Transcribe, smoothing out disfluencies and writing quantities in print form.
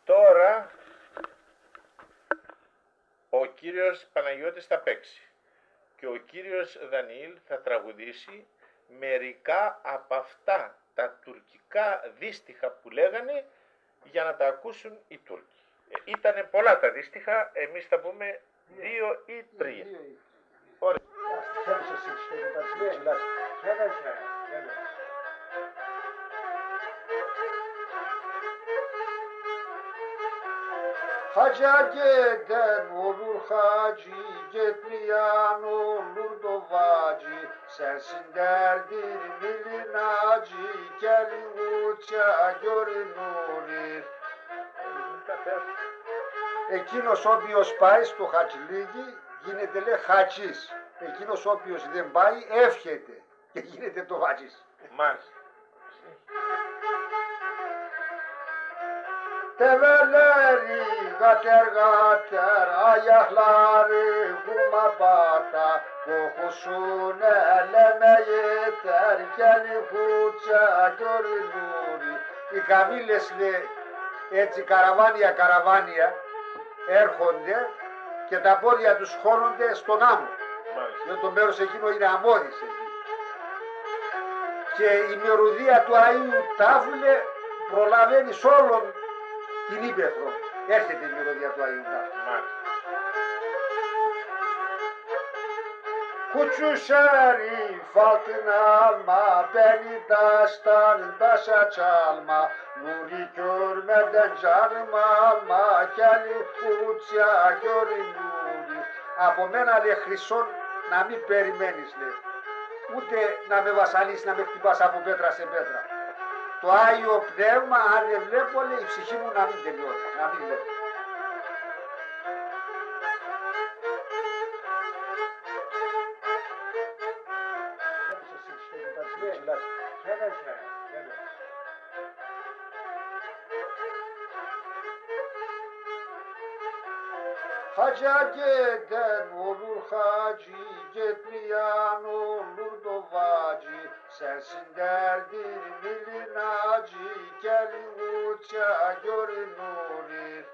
Τώρα ο κύριος Παναγιώτης θα παίξει και ο κύριος Δανιήλ θα τραγουδήσει μερικά από αυτά τα τουρκικά δύστιχα που λέγανε για να τα ακούσουν οι Τούρκοι. Ήτανε πολλά τα δύστιχα, εμείς θα πούμε 2 ή 3. Ωραία. Haca giden olur hacı, gitmeyen olur dovacı. Sensin derdin acı, gelin uça görünür. Εκείνος ο οποίος πάει στο χατζηλίγι γίνεται λέει χατζής. Εκείνος ο οποίος δεν πάει εύχεται και γίνεται το χατζής. Μάλιστα. Develeri gater gater, ayakları kuma bata, kokusun eleme yeter, gelin kuça görünür. Οι καμήλες λέει έτσι καραβάνια έρχονται και τα πόδια τους χώνονται στον άμμο. Γιατί το μέρος εκείνο είναι αμμώδης εκεί. Και η μερουδία του Αΐου Τάφλε προλαβαίνει σ' όλον την Ήπεθρο. Έρχεται η μυρωδία του Αγίου Τάφλου. Kuçu şerif altına alma, beni taştan taşa çalma. Nuri görmeden canımı alma, gelin uça görün nuri. Από μένα λέει χρυσόν να μην περιμένεις λέει. Ούτε να με βασανίσεις, να με χτυπάς από πέτρα σε πέτρα. Το Άγιο Πνεύμα, αν δεν βλέπω, λέει, η ψυχή μου να μην τελειώσει, να μην βλέπω. Haca giden olur hacı, gitmeyen olur dovacı. Sensin derdin acı, gelin uça görünür.